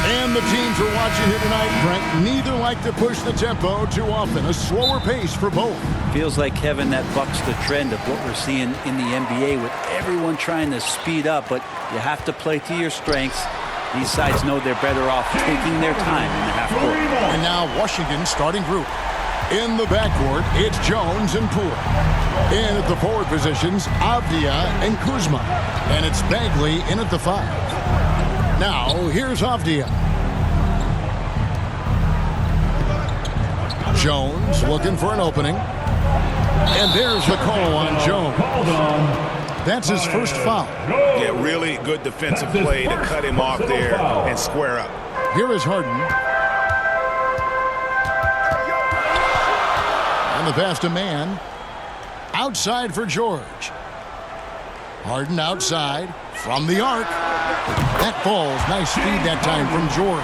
And the teams are watching here tonight, Brent. Neither like to push the tempo too often. A slower pace for both. Feels like, Kevin, that bucks the trend of what we're seeing in the NBA with everyone trying to speed up, but you have to play to your strengths. These sides know they're better off taking their time in the half court. And now Washington's starting group. In the backcourt, it's Jones and Poole. In at the forward positions, Avdia and Kuzma. And it's Bagley in at the 5. Now, here's Avdia. Jones looking for an opening. And there's the call on Jones. That's his first foul. Yeah, really good defensive play to cut him off there and square up. Here is Harden. And the pass to man. Outside for George. Harden outside from the arc. That falls. Nice speed that time from George.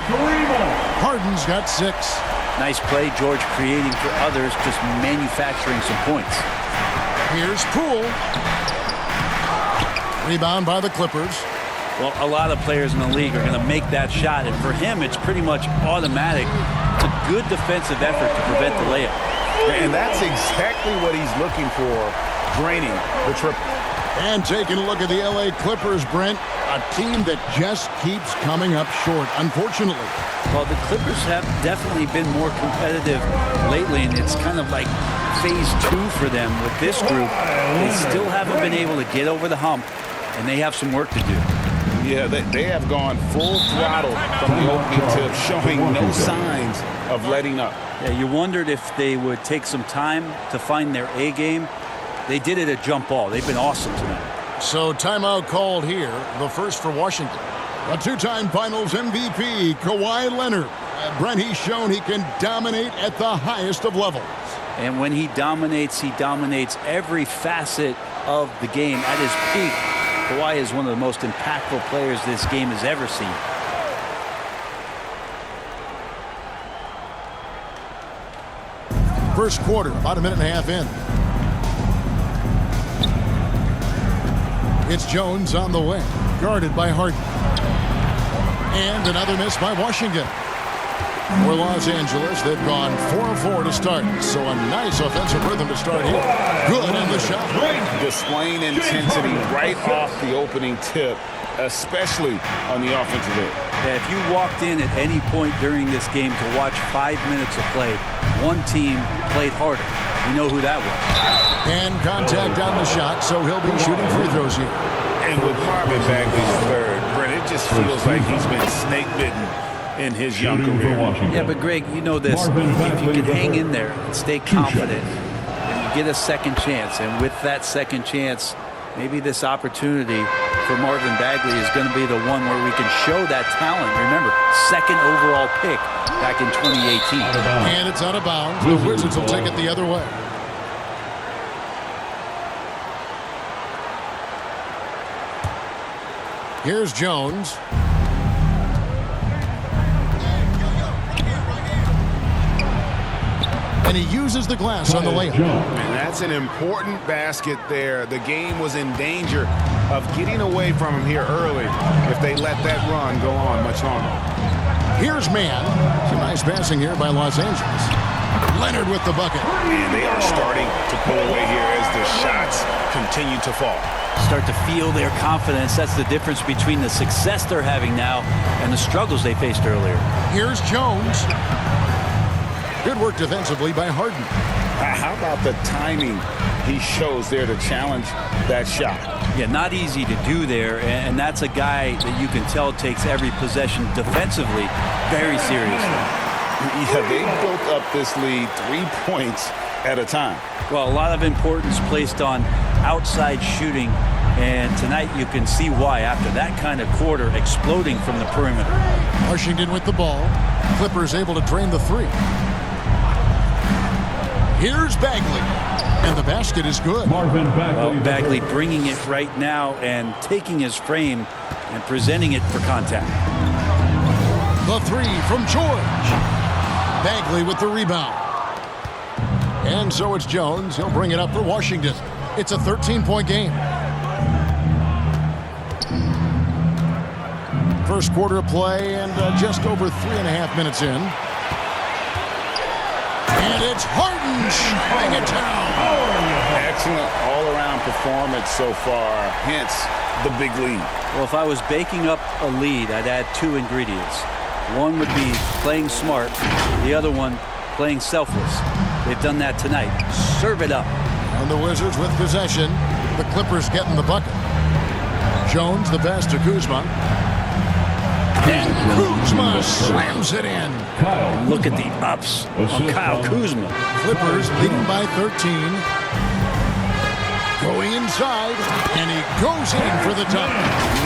Harden's got 6. Nice play, George, creating for others, just manufacturing some points. Here's Poole. Rebound by the Clippers. Well, a lot of players in the league are going to make that shot, and for him, it's pretty much automatic. It's a good defensive effort to prevent the layup. And that's exactly what he's looking for, draining the triple. And taking a look at the L.A. Clippers, Brent, a team that just keeps coming up short, unfortunately. Well, the Clippers have definitely been more competitive lately, and it's kind of like phase 2 for them with this group. They still haven't been able to get over the hump, and they have some work to do. Yeah, they have gone full throttle from the opening tip, showing no signs of letting up. Yeah, you wondered if they would take some time to find their A game. They did it at jump ball. They've been awesome tonight. So timeout called here, the first for Washington. A 2-time Finals MVP, Kawhi Leonard. Brent, he's shown he can dominate at the highest of levels. And when he dominates every facet of the game at his peak. Kawhi is one of the most impactful players this game has ever seen. First quarter, about a minute and a half in. It's Jones on the way, guarded by Harden. And another miss by Washington. For Los Angeles, they've gone 4-4 to start. So a nice offensive rhythm to start here. Good on the shot. Displaying intensity right off the opening tip, especially on the offensive end. Yeah, if you walked in at any point during this game to watch 5 minutes of play, one team played harder. You know who that was. And contact on the shot, so he'll be shooting free throws here. And with Marvin Bagley's third, Brent, it just feels like he's been snake-bitten in his young career. Yeah, but Greg, you know this. If you can hang in there and stay confident, and you get a second chance, and with that second chance, maybe this opportunity for Marvin Bagley is going to be the one where we can show that talent. Remember, second overall pick back in 2018. And it's out of bounds. The Wizards will take it the other way. Here's Jones. And he uses the glass on the layup. And that's an important basket there. The game was in danger of getting away from him here early if they let that run go on much longer. Here's man. Some nice passing here by Los Angeles. Leonard with the bucket. And they are starting to pull away here as the shots continue to fall. Start to feel their confidence. That's the difference between the success they're having now and the struggles they faced earlier. Here's Jones. Good work defensively by Harden. How about the timing he shows there to challenge that shot? Yeah, not easy to do there, and that's a guy that you can tell takes every possession defensively very seriously. Yeah, they built up this lead 3 points at a time. Well, a lot of importance placed on outside shooting, and tonight you can see why after that kind of quarter exploding from the perimeter. Washington with the ball. Clippers able to drain the three. Here's Bagley. And the basket is good. Well, Bagley bringing it right now and taking his frame and presenting it for contact. The three from George. Bagley with the rebound. And so it's Jones. He'll bring it up for Washington. It's a 13-point game. first quarter of play and just over 3.5 minutes in. And it's Harden shutting it down. Excellent all-around performance so far, hence the big lead. Well, if I was baking up a lead, I'd add 2 ingredients. One would be playing smart. The other one, playing selfless. They've done that tonight. Serve it up. And the Wizards with possession. The Clippers getting the bucket. Jones, the pass to Kuzma. And Kuzma slams it in. Look at the ups on Kyle Kuzma. Clippers leading by 13. Going inside, and he goes in for the tie.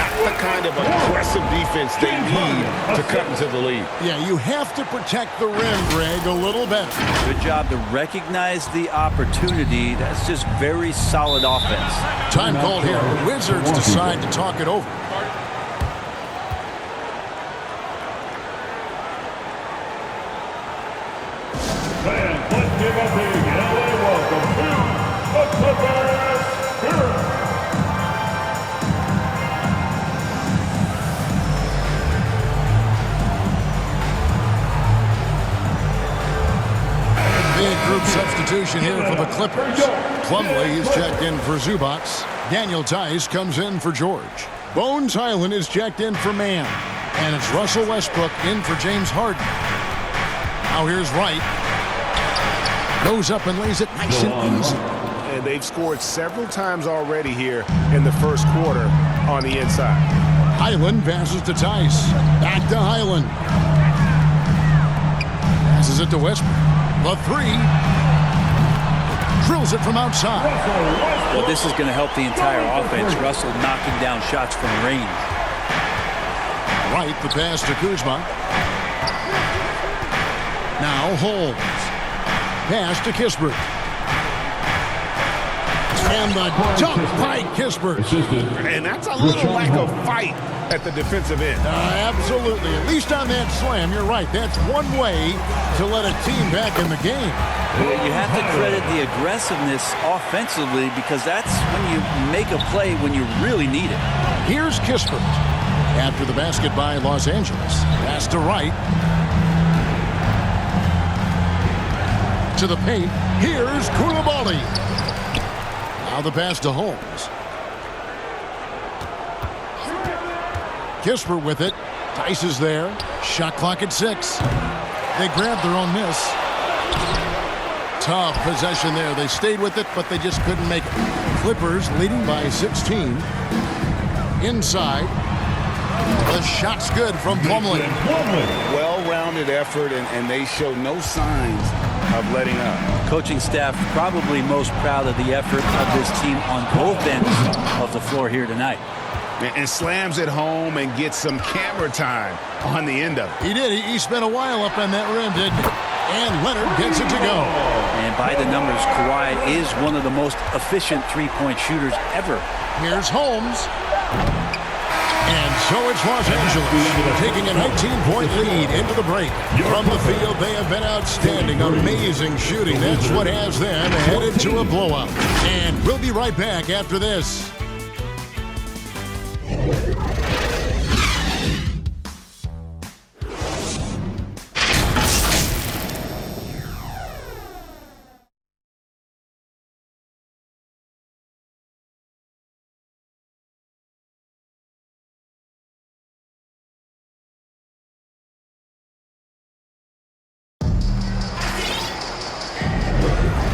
Not the kind of aggressive defense they need to cut into the lead. Yeah, you have to protect the rim, Greg, a little better. Good job to recognize the opportunity. That's just very solid offense. Time called here. The Wizards decide to talk it over. Fans, let's give a big LA welcome to the Clippers. Big group substitution here for the Clippers. Plumlee is checked in for Zubac. Daniel Tice comes in for George. Bones Highland is checked in for Mann. And it's Russell Westbrook in for James Harden. Now here's Wright. Goes up and lays it nice and easy. And they've scored several times already here in the first quarter on the inside. Highland passes to Tice. Back to Highland. Passes it to Westbrook. The 3. Drills it from outside. Well, this is going to help the entire offense. Russell knocking down shots from range. Wright, the pass to Kuzma. Now Holmes. Pass to Kispert. And the dunk by Kispert. And that's a little lack of fight at the defensive end. Absolutely. At least on that slam, you're right. That's one way to let a team back in the game. You have to credit the aggressiveness offensively because that's when you make a play when you really need it. Here's Kispert. After the basket by Los Angeles. Pass to Wright. To the paint. Here's Koulibaly. Now the pass to Holmes. Kispert with it. Tice is there. Shot clock at 6. They grabbed their own miss. Tough possession there. They stayed with it, but they just couldn't make it. Clippers leading by 16. Inside. The shot's good from Plumlee. Well-rounded effort, and they show no signs of letting up. Coaching staff probably most proud of the effort of this team on both ends of the floor here tonight. And slams it home and gets some camera time on the end of it. He did. He spent a while up on that rim, didn't he? And Leonard gets it to go. And by the numbers, Kawhi is one of the most efficient three-point shooters ever. Here's Holmes. And so it's Los Angeles taking a 19-point lead into the break. From the field, they have been outstanding. Amazing shooting. That's what has them headed to a blowout. And we'll be right back after this.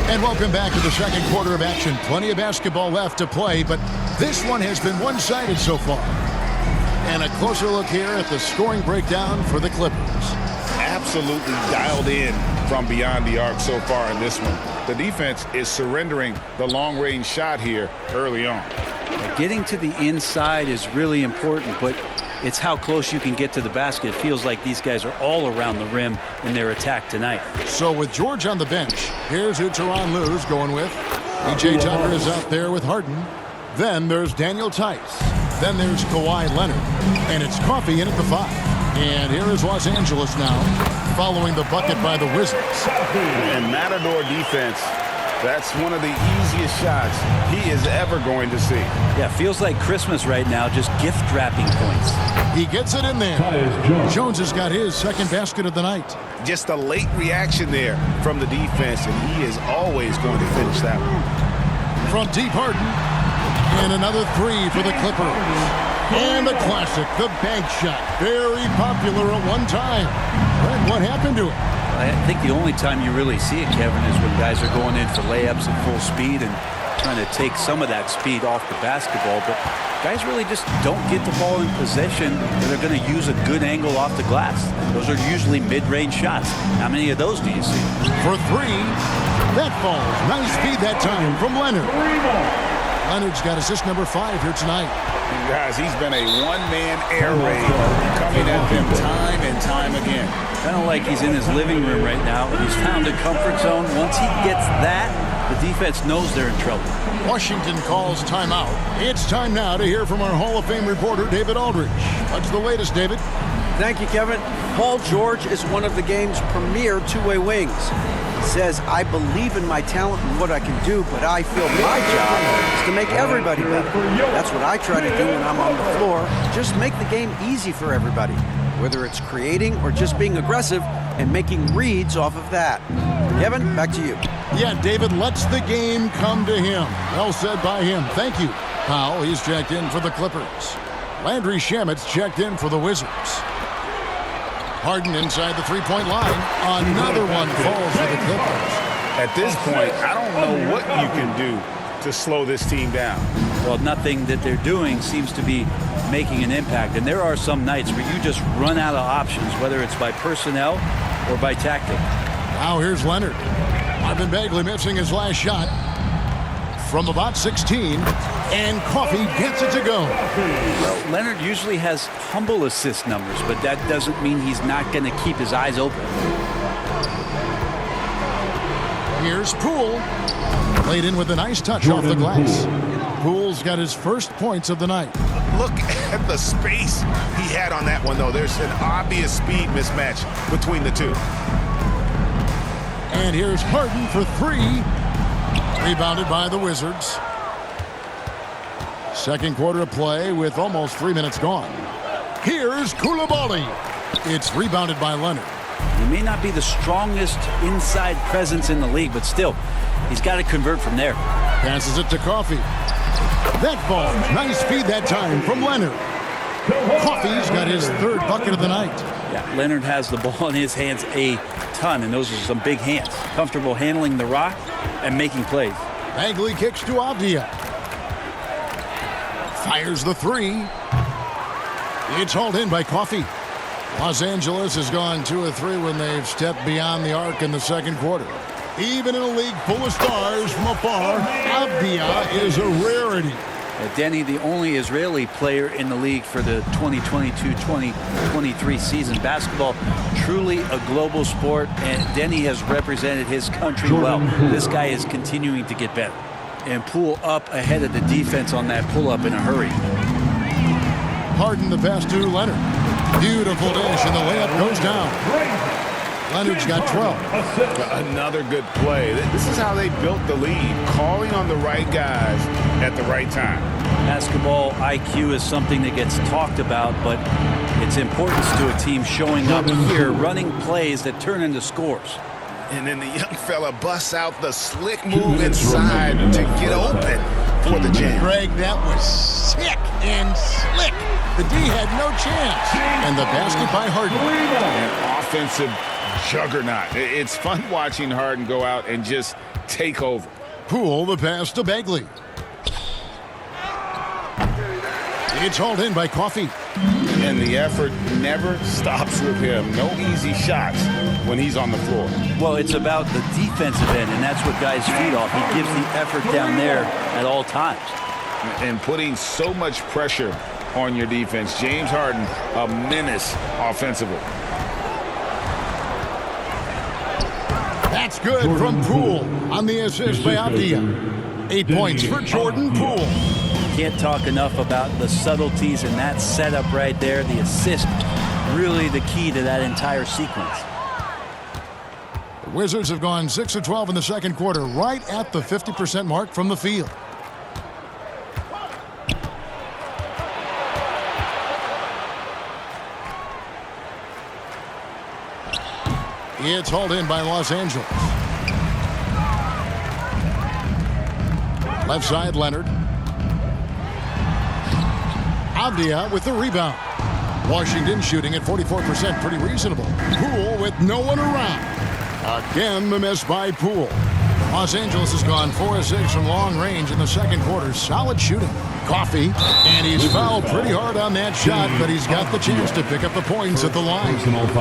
And welcome back to the second quarter of action. Plenty of basketball left to play, but this one has been one-sided so far. And a closer look here at the scoring breakdown for the Clippers. Absolutely dialed in from beyond the arc so far in this one. The defense is surrendering the long-range shot here early on. Getting to the inside is really important, but it's how close you can get to the basket. It feels like these guys are all around the rim in their attack tonight. So with George on the bench, here's who Tyronn Lue's going with. P.J. Tucker is out there with Harden. Then there's Daniel Tice. Then there's Kawhi Leonard. And it's Coffey in at the 5. And here is Los Angeles now, following the bucket by the Wizards. And Matador defense That's one of the easiest shots he is ever going to see. Yeah, feels like Christmas right now, just gift wrapping points. He gets it in there. Jones has got his second basket of the night. Just a late reaction there from the defense, and he is always going to finish that one. From deep, Harden. And another three for the Clippers. And the classic, the bank shot. Very popular at one time. But what happened to it? I think the only time you really see it, Kevin, is when guys are going in for layups at full speed and trying to take some of that speed off the basketball. But guys really just don't get the ball in possession where they're going to use a good angle off the glass. Those are usually mid-range shots. How many of those do you see? For three, that falls. Nice speed that time from Leonard. Leonard's got assist number 5 here tonight. Guys, he's been a one-man air raid coming at them time and time again. Kind of like he's in his living room right now. He's found a comfort zone. Once he gets that, the defense knows they're in trouble. Washington calls timeout. It's time now to hear from our Hall of Fame reporter, David Aldridge. What's the latest, David? Thank you, Kevin. Paul George is one of the game's premier two-way wings. He says, I believe in my talent and what I can do, but I feel my job is to make everybody better. That's what I try to do when I'm on the floor. Just make the game easy for everybody, whether it's creating or just being aggressive and making reads off of that. Kevin, back to you. Yeah, David lets the game come to him. Well said by him. Thank you. Powell, he's checked in for the Clippers. Landry Shamet's checked in for the Wizards. Harden inside the three-point line. Another one falls for the Clippers. At this point, I don't know what you can do to slow this team down. Well, nothing that they're doing seems to be making an impact. And there are some nights where you just run out of options, whether it's by personnel or by tactic. Now here's Leonard. Marvin Bagley missing his last shot from about 16. And Coffey gets it to go. Well, Leonard usually has humble assist numbers, but that doesn't mean he's not going to keep his eyes open. Here's Poole. Played in with a nice touch off the glass. Poole's got his first points of the night. Look at the space he had on that one, though. There's an obvious speed mismatch between the two. And here's Harden for 3. Rebounded by the Wizards. Second quarter of play with almost 3 minutes gone. Here's Koulibaly. It's rebounded by Leonard. He may not be the strongest inside presence in the league, but still, he's got to convert from there. Passes it to Coffey. That ball, nice feed that time from Leonard. Coffey's got his third bucket of the night. Yeah, Leonard has the ball in his hands a ton, and those are some big hands. Comfortable handling the rock and making plays. Bagley kicks to Avdia. Fires the 3. It's hauled in by Coffey. Los Angeles has gone 2 of 3 when they've stepped beyond the arc in the second quarter. Even in a league full of stars from afar, Avdia is a rarity. Denny, the only Israeli player in the league for the 2022-2023 season. Basketball, truly a global sport, and Denny has represented his country well. This guy is continuing to get better. And Poole up ahead of the defense on that pull-up in a hurry. Harden the pass to Leonard. Beautiful dish, and the layup goes down. Leonard's got 12. Another good play. This is how they built the lead, calling on the right guys at the right time. Basketball IQ is something that gets talked about, but its importance to a team showing up here, running plays that turn into scores. And then the young fella busts out the slick move inside to get open for the jam. Greg, that was sick and slick. The D had no chance. And the basket by Harden. An offensive juggernaut. It's fun watching Harden go out and just take over. Poole the pass to Bagley. It's hauled in by Coffey. And the effort never stops with him. No easy shots when he's on the floor. Well, it's about the defensive end, and that's what guys feed off. He gives the effort down there at all times. And putting so much pressure on your defense. James Harden, a menace offensively. That's good from Poole on the assist by Avdia. 8 points for Jordan Poole. Can't talk enough about the subtleties in that setup right there. The assist, really the key to that entire sequence. Wizards have gone 6 of 12 in the second quarter, right at the 50% mark from the field. It's hauled in by Los Angeles. Left side, Leonard. Avdia with the rebound. Washington shooting at 44%, pretty reasonable. Poole with no one around. Again, the miss by Poole. Los Angeles has gone 4 of 6 from long range in the second quarter. Solid shooting. Coffee, and he's fouled pretty hard on that shot, but he's got the chance to pick up the points at the line.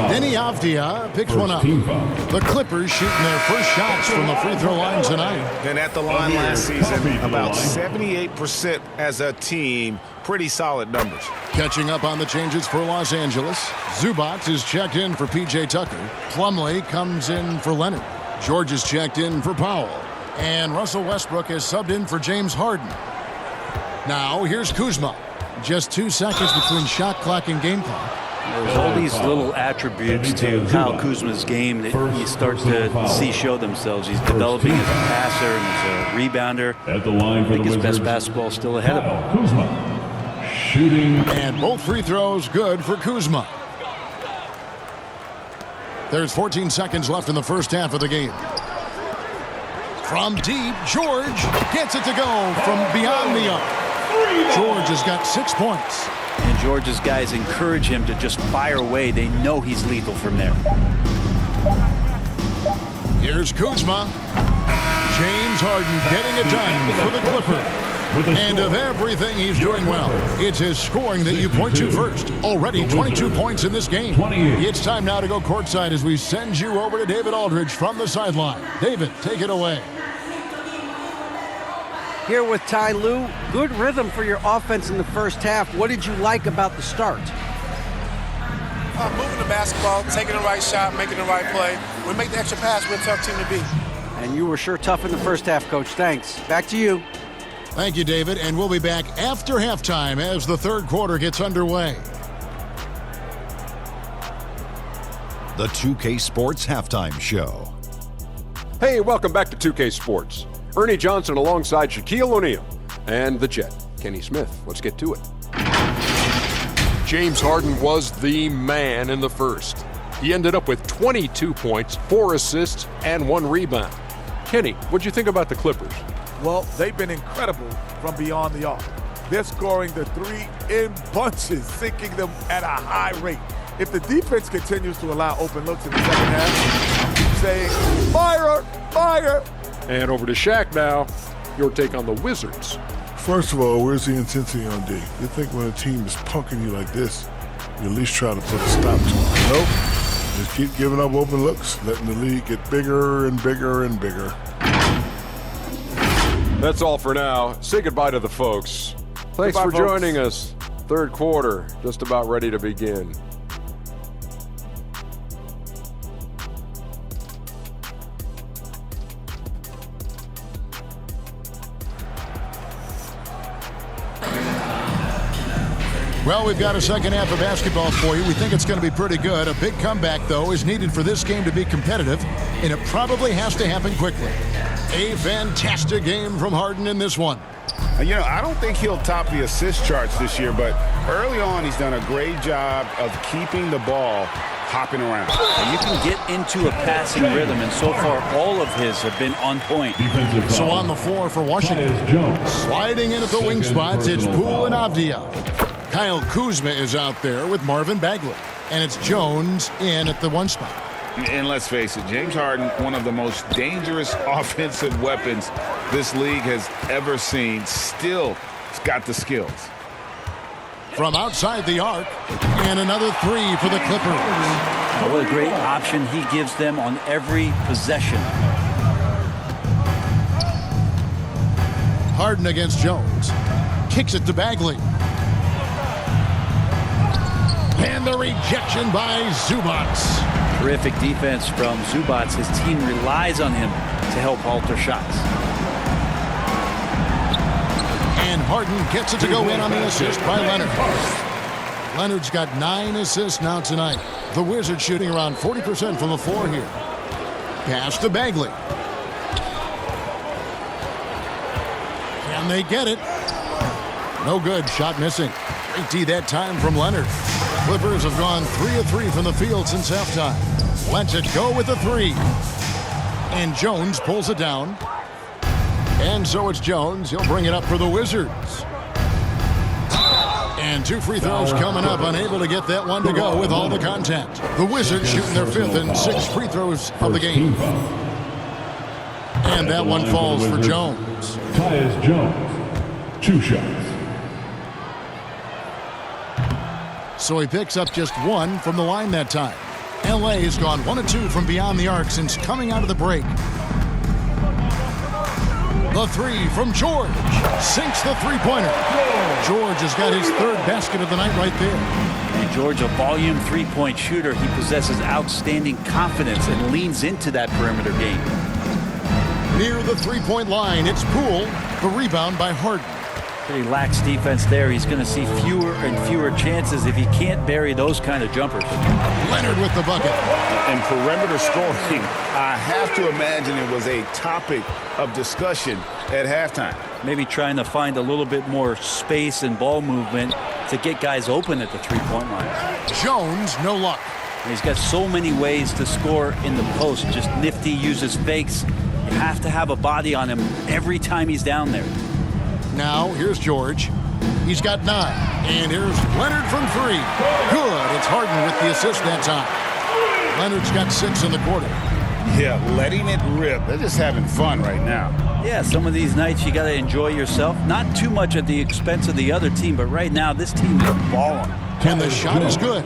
Denny Avdia picks one up. The Clippers shooting their first shots from the free throw line tonight. And at the line last season, about 78% as a team. Pretty solid numbers. Catching up on the changes for Los Angeles. Zubac is checked in for P.J. Tucker. Plumlee comes in for Leonard. George is checked in for Powell. And Russell Westbrook is subbed in for James Harden. Now, here's Kuzma. Just 2 seconds between shot clock and game clock. There's all these little attributes to Kyle Kuzma's game that you start to see show themselves. He's developing as a passer and as a rebounder. At the line for I think the his best Wizards, basketball is still ahead of him. Kuzma. Shooting. And both free throws good for Kuzma. There's 14 seconds left in the first half of the game. From deep, George gets it to go from beyond the arc. George has got 6 points. And George's guys encourage him to just fire away. They know he's lethal from there. Here's Kuzma. James Harden getting it done for the Clippers. And of everything he's doing well, it's his scoring that you point to first. Already 22 points in this game. It's time now to go courtside as we send you over to David Aldridge from the sideline. David, take it away. Here with Ty Lue, good rhythm for your offense in the first half. What did you like about the start? Moving the basketball, taking the right shot, making the right play. We make the extra pass, we're a tough team to beat. And you were sure tough in the first half, Coach. Thanks. Back to you. Thank you, David. And we'll be back after halftime as the third quarter gets underway. The 2K Sports Halftime Show. Hey, welcome back to 2K Sports. Ernie Johnson alongside Shaquille O'Neal and the Jet, Kenny Smith. Let's get to it. James Harden was the man in the first. He ended up with 22 points, 4 assists, and 1 rebound. Kenny, what'd you think about the Clippers? Well, they've been incredible from beyond the arc. They're scoring the 3 in bunches, sinking them at a high rate. If the defense continues to allow open looks in the second half, I'll keep saying, fire, fire. And over to Shaq now. Your take on the Wizards. First of all, where's the intensity on D? You think when a team is punking you like this, you at least try to put a stop to it. Nope. Just keep giving up open looks, letting the league get bigger and bigger and bigger. That's all for now. Say goodbye to the folks. Thanks Goodbye, for folks. joining us. Third quarter, just about ready to begin. Well, we've got a second half of basketball for you. We think it's going to be pretty good. A big comeback, though, is needed for this game to be competitive, and it probably has to happen quickly. A fantastic game from Harden in this one. You know, I don't think he'll top the assist charts this year, but early on he's done a great job of keeping the ball hopping around. And you can get into a passing rhythm, and so far all of his have been on point. So on the floor for Washington, sliding in at the wing spots, it's Poole and Avdia. Kyle Kuzma is out there with Marvin Bagley, and it's Jones in at the 1 spot. And let's face it, James Harden, one of the most dangerous offensive weapons this league has ever seen, still has got the skills. From outside the arc, and another 3 for the Clippers. Oh, what a great option he gives them on every possession. Harden against Jones. Kicks it to Bagley. And the rejection by Zubac. Terrific defense from Zubac. His team relies on him to help alter shots. And Harden gets it to go in on the assist by Leonard. Leonard's got 9 assists now tonight. The Wizards shooting around 40% from the floor here. Pass to Bagley. Can they get it? No good. Shot missing. Great D that time from Leonard. Clippers have gone 3 of 3 from the field since halftime. Lets it go with a 3. And Jones pulls it down. And so it's Jones. He'll bring it up for the Wizards. And 2 free throws coming up. Unable to get that one to go with all the contact. The Wizards shooting their 5th and 6th free throws of the game. And that one falls for Jones. Tyus Jones, 2 shots. So he picks up just 1 from the line that time. LA has gone 1 of 2 from beyond the arc since coming out of the break. The 3 from George. Sinks the three-pointer. George has got his 3rd basket of the night right there. And George, a volume three-point shooter. He possesses outstanding confidence and leans into that perimeter game. Near the three-point line, it's Poole. The rebound by Harden. Pretty lax defense there. He's going to see fewer and fewer chances if he can't bury those kind of jumpers. Leonard with the bucket. And perimeter scoring, I have to imagine it was a topic of discussion at halftime. Maybe trying to find a little bit more space and ball movement to get guys open at the three-point line. Jones, no luck. He's got so many ways to score in the post. Just nifty, uses fakes. You have to have a body on him every time he's down there. Now, here's George. He's got 9. And here's Leonard from 3. Good. It's Harden with the assist that time. Leonard's got 6 in the quarter. Yeah, letting it rip. They're just having fun right now. Yeah, some of these nights you got to enjoy yourself. Not too much at the expense of the other team, but right now this team is balling. And the shot is good.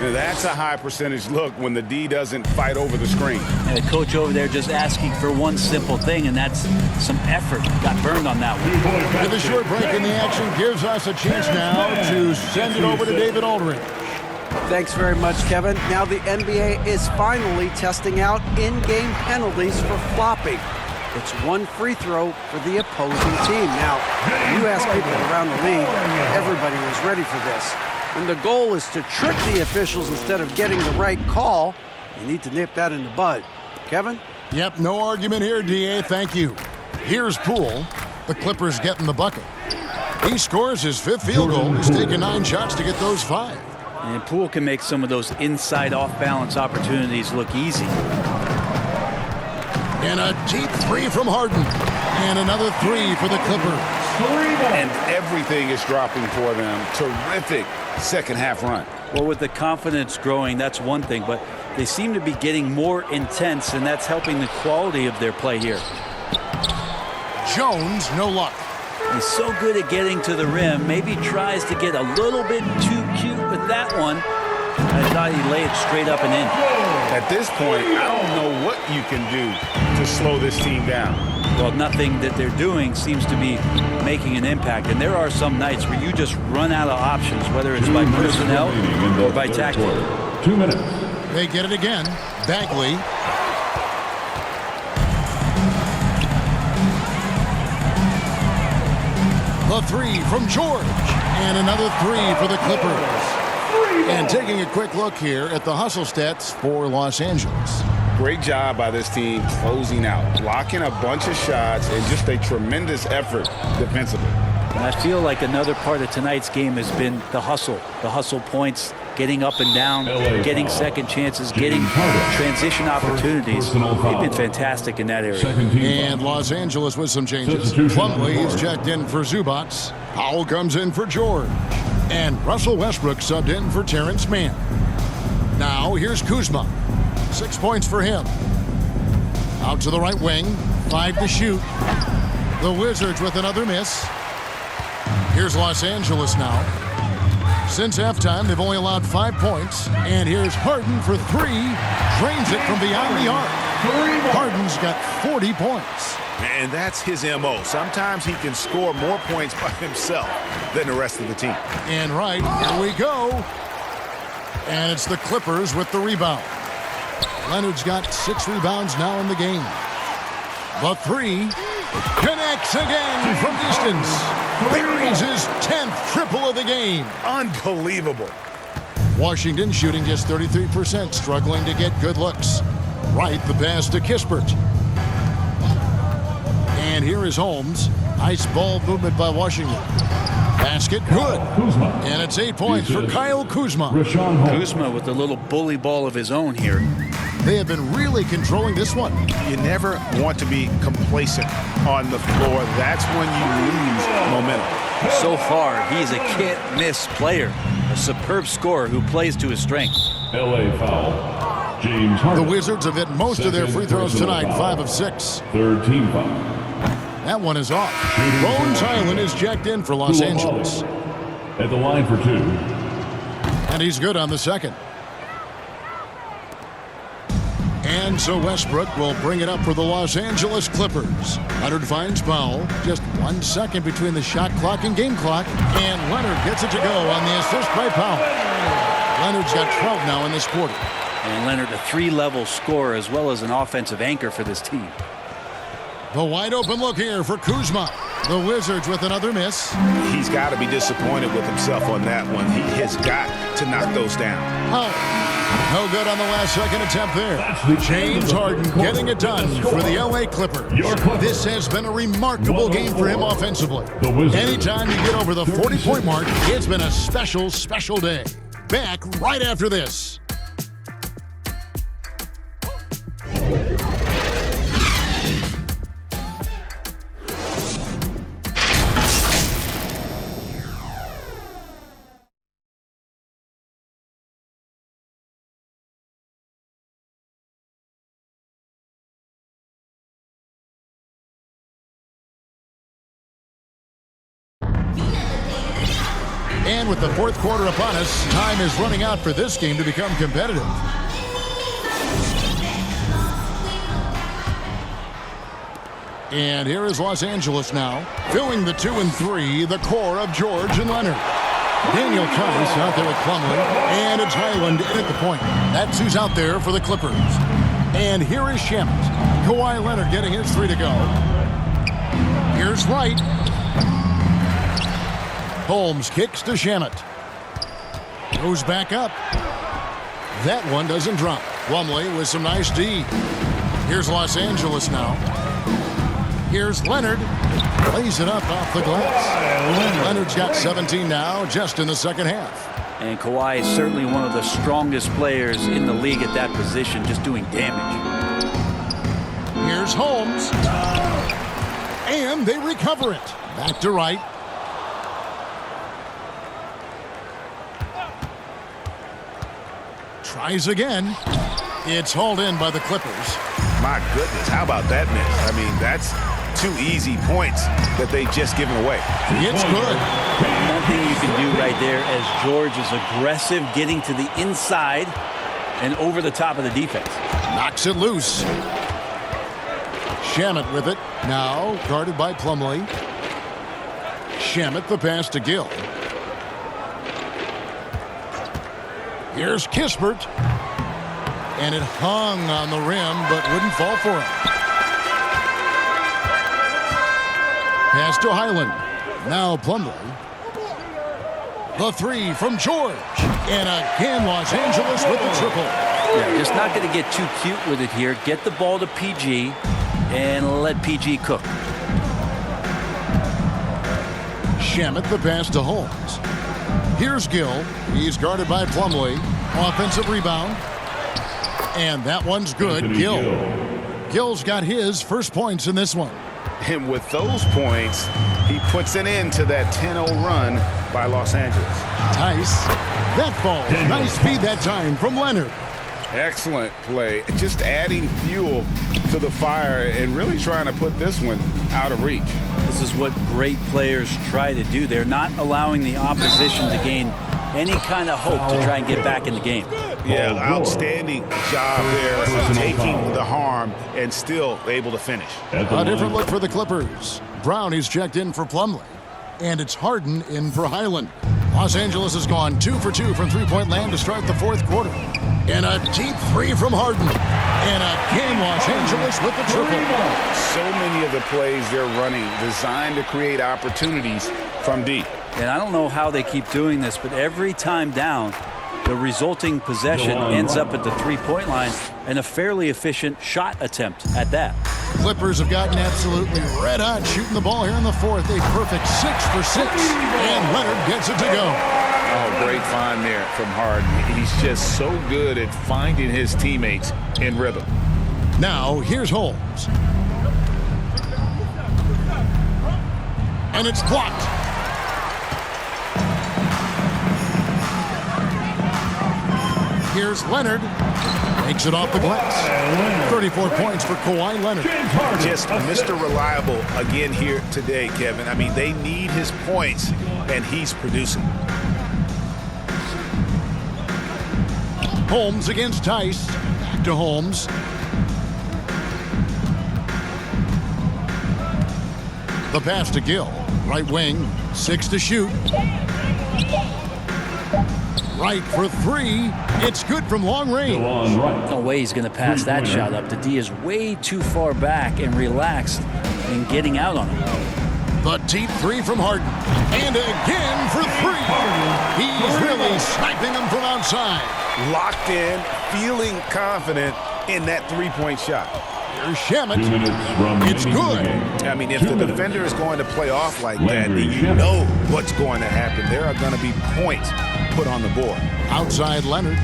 That's a high percentage look when the D doesn't fight over the screen. And the coach over there just asking for one simple thing, and that's some effort. Got burned on that one. With a short break in the action gives us a chance now to send it over to David Aldridge. Thanks very much, Kevin. Now the NBA is finally testing out in-game penalties for flopping. It's 1 free throw for the opposing team. Now, you ask people around the league, everybody was ready for this. And the goal is to trick the officials instead of getting the right call. You need to nip that in the bud. Kevin? Yep, no argument here, DA. Thank you. Here's Poole. The Clippers getting the bucket. He scores his 5th field goal. He's taken 9 shots to get those 5. And Poole can make some of those inside off-balance opportunities look easy. And a deep 3 from Harden. And another 3 for the Clippers. And everything is dropping for them. Terrific second half run. Well, with the confidence growing, that's one thing, but they seem to be getting more intense, and that's helping the quality of their play here. Jones, no luck. He's so good at getting to the rim. Maybe tries to get a little bit too cute with that one. I thought he laid it straight up and in. At this point, I don't know what you can do to slow this team down. Well, nothing that they're doing seems to be making an impact. And there are some nights where you just run out of options, whether it's by personnel or by tactic. 2 minutes. They get it again. Bagley. The 3 from George. And another 3 for the Clippers. And taking a quick look here at the hustle stats for Los Angeles. Great job by this team closing out, blocking a bunch of shots, and just a tremendous effort defensively. And I feel like another part of tonight's game has been the hustle points, getting up and down, getting second chances, getting transition opportunities. They've been fantastic in that area. And Los Angeles with some changes. Plumlee is checked in for Zubats. Powell comes in for George. And Russell Westbrook subbed in for Terrence Mann. Now here's Kuzma. 6 points for him. Out to the right wing. 5 to shoot. The Wizards with another miss. Here's Los Angeles now. Since halftime, they've only allowed 5 points. And here's Harden for 3. Drains it from beyond the arc. Harden's got 40 points. And that's his MO. Sometimes he can score more points by himself than the rest of the team. And right, here we go. And it's the Clippers with the rebound. Leonard's got 6 rebounds now in the game. The 3 connects again from distance. Buries his 10th triple of the game. Unbelievable. Washington shooting just 33%, struggling to get good looks. Right, the pass to Kispert. And here is Holmes. Nice ball movement by Washington. Basket, good. And it's 8 points for Kyle Kuzma. Kuzma with a little bully ball of his own here. They have been really controlling this one. You never want to be complacent on the floor. That's when you lose momentum. So far, he's a can't-miss player. A superb scorer who plays to his strengths. LA foul. James Harden. The Wizards have hit most of their free throws tonight, 5 of 6. Third team foul. That one is off. Bones Highland is checked in for Los Angeles. At the line for 2. And he's good on the second. And so Westbrook will bring it up for the Los Angeles Clippers. Leonard finds Powell. Just 1 second between the shot clock and game clock. And Leonard gets it to go on the assist by Powell. Leonard's got 12 now in this quarter. And Leonard, a 3-level scorer as well as an offensive anchor for this team. The wide open look here for Kuzma. The Wizards with another miss. He's got to be disappointed with himself on that one. He has got to knock those down. Oh, no good on the last second attempt there. James Harden getting it done for the LA Clippers. This has been a remarkable game for him offensively. Anytime you get over the 40-point mark, it's been a special, special day. Back right after this. And with the fourth quarter upon us, time is running out for this game to become competitive. And here is Los Angeles now, filling the 2 and 3, the core of George and Leonard. Daniel Tice out there with Plumlee, and it's Highland in at the point. That's who's out there for the Clippers. And here is Shamet. Kawhi Leonard getting his 3 to go. Here's Wright. Holmes kicks to Shamet. Goes back up. That one doesn't drop. Plumlee with some nice D. Here's Los Angeles now. Here's Leonard. Lays it up off the glass. Leonard's got 17 now, just in the second half. And Kawhi is certainly one of the strongest players in the league at that position, just doing damage. Here's Holmes. And they recover it. Back to Wright. Tries again. It's hauled in by the Clippers. My goodness, how about that miss? I mean, that's 2 easy points that they've just given away. It's good. Nothing you can do right there as George is aggressive, getting to the inside and over the top of the defense. Knocks it loose. Shamet with it. Now guarded by Plumlee. Shamet the pass to Gill. Here's Kispert. And it hung on the rim, but wouldn't fall for him. Pass to Highland. Now Plumlee. The 3 from George. And again, Los Angeles with the triple. Yeah, just not going to get too cute with it here. Get the ball to PG and let PG cook. Shamet the pass to Holmes. Here's Gill. He's guarded by Plumlee. Offensive rebound. And that one's good. Gill's got his first points in this one. And with those points, he puts an end to that 10-0 run by Los Angeles. Tice. That ball. Nice feed that time from Leonard. Excellent play. Just adding fuel to the fire and really trying to put this one out of reach. This is what great players try to do. They're not allowing the opposition to gain any kind of hope to try and get back in the game. Yeah, outstanding job there, taking the harm and still able to finish. A different look for the Clippers. Brown is checked in for Plumlee. And it's Harden in for Highland. Los Angeles has gone 2 for 2 from three-point land to start the fourth quarter. And a deep 3 from Harden. And again, Los Angeles with the triple. So many of the plays they're running designed to create opportunities from deep. And I don't know how they keep doing this, but every time down, The resulting possession ends up at the three-point line and a fairly efficient shot attempt at that. Clippers have gotten absolutely red hot shooting the ball here in the fourth. A perfect 6 for 6. And Leonard gets it to go. Oh, great find there from Harden. He's just so good at finding his teammates in rhythm. Now, here's Holmes. And it's blocked. Here's Leonard. Makes it off the glass. 34 points for Kawhi Leonard. Just Mr. Reliable again here today, Kevin. I mean, they need his points, and he's producing. Holmes against Tice. Back to Holmes. The pass to Gill. Right wing. 6 to shoot. Right for 3. It's good from long range. No way he's going to pass that shot up. The D is way too far back and relaxed in getting out on it. The deep 3 from Harden. And again for 3. He's really sniping them from outside. Locked in, feeling confident in that three-point shot. Here's Shamet. It's good. I mean, if the defender is going to play off like that, then you know what's going to happen. There are going to be points put on the board. Outside Leonard.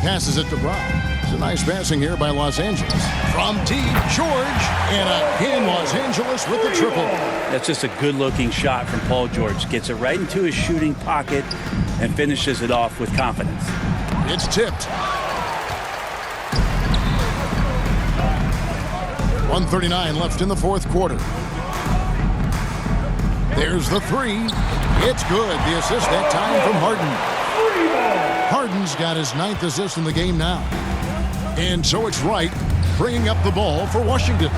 Passes it to Brown. It's a nice passing here by Los Angeles. From deep, George. And again, Los Angeles with the triple. That's just a good-looking shot from Paul George. Gets it right into his shooting pocket and finishes it off with confidence. It's tipped. 1:39 left in the fourth quarter. There's the 3. It's good. The assist that time from Harden. Harden's got his 9th assist in the game now. And so it's Wright bringing up the ball for Washington.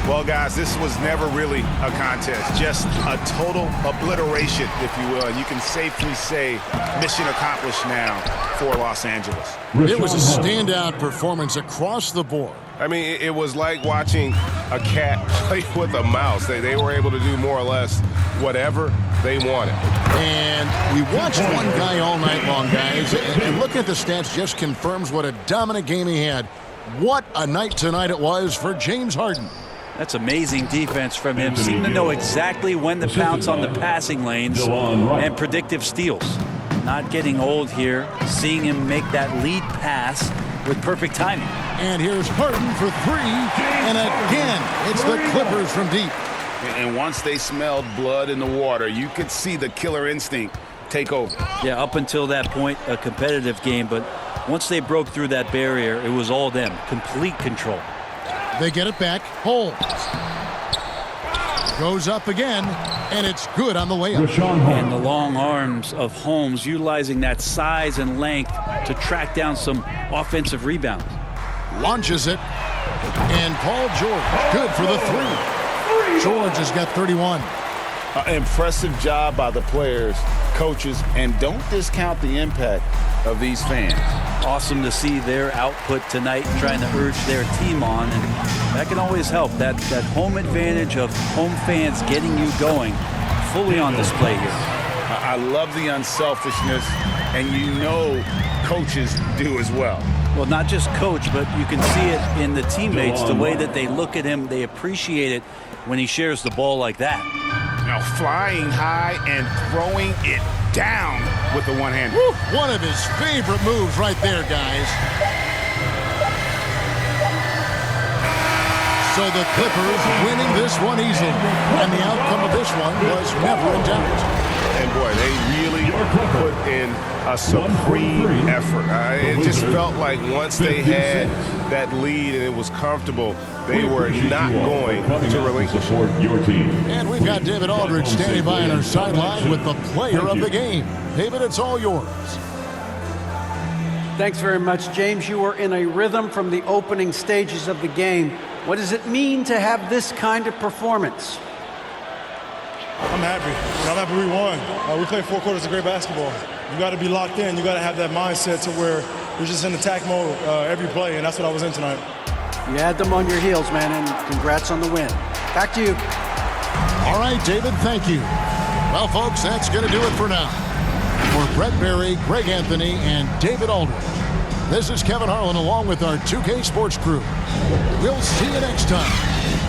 Well, guys, this was never really a contest. Just a total obliteration, if you will. And you can safely say mission accomplished now for Los Angeles. It was a standout performance across the board. I mean, it was like watching a cat play with a mouse. They were able to do more or less whatever they wanted. And we watched one guy all night long, guys. And looking at the stats just confirms what a dominant game he had. What a night tonight it was for James Harden. That's amazing defense from him. Seemed to know exactly when to pounce on the passing lanes and predictive steals. Not getting old here. Seeing him make that lead pass with perfect timing. And here's Harden for 3. And again, it's the Clippers from deep. And once they smelled blood in the water, you could see the killer instinct take over. Yeah, up until that point, a competitive game. But once they broke through that barrier, it was all them. Complete control. They get it back. Holmes goes up again, and it's good on the layup. And the long arms of Holmes utilizing that size and length to track down some offensive rebounds. Launches it, and Paul George good for the 3. George has got 31. Impressive job by the players, coaches, and don't discount the impact of these fans. Awesome to see their output tonight, trying to urge their team on, and that can always help. That home advantage of home fans getting you going, fully on display here. I love the unselfishness, and you know coaches do as well. Well, not just coach, but you can see it in the teammates, the way that they look at him. They appreciate it when he shares the ball like that. Now flying high and throwing it down with the one hand. One of his favorite moves right there, guys. So the Clippers winning this one easily. And the outcome of this one was never in doubt. And boy, they really put in a supreme effort. It just felt like once they had that lead and it was comfortable, they were not going to relinquish your team. And we've got David Aldridge standing by on our sideline with the player of the game. David, it's all yours. Thanks very much, James. You were in a rhythm from the opening stages of the game. What does it mean to have this kind of performance? I'm happy. I'm happy we won. We played 4 quarters of great basketball. You got to be locked in. You got to have that mindset to where you're just in attack mode every play, and that's what I was in tonight. You had them on your heels, man, and congrats on the win. Back to you. All right, David, thank you. Well, folks, that's going to do it for now. For Brett Berry, Greg Anthony, and David Aldridge, this is Kevin Harlan along with our 2K Sports crew. We'll see you next time.